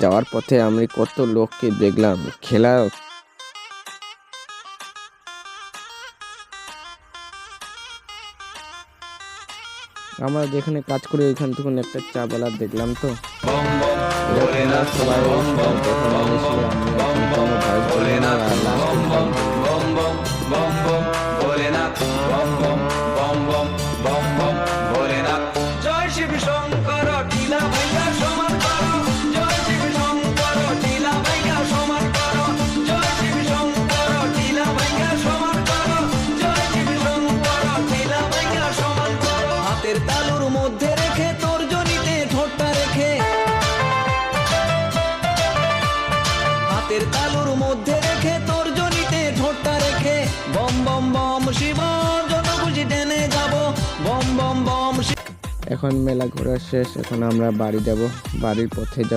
যাওয়ার পথে আমি কত লোককে দেখলাম খেলা। আমরা যেখানে কাজ করি ওইখান থেকে একটা চা বালা দেখলাম, তো সবাই তালুর মধ্যে রেখে তর্জনীতে ঠোঁটটা রেখে, হাতের তালুর মধ্যে রেখে তর্জনীতে ঠোঁটটা রেখে, বম বম বম শিব যত খুশি টেনে যাব, বম বম বম। এখন মেলা ঘোরা শেষ, এখন আমরা বাড়ি যাব, বাড়ির পথে যাব।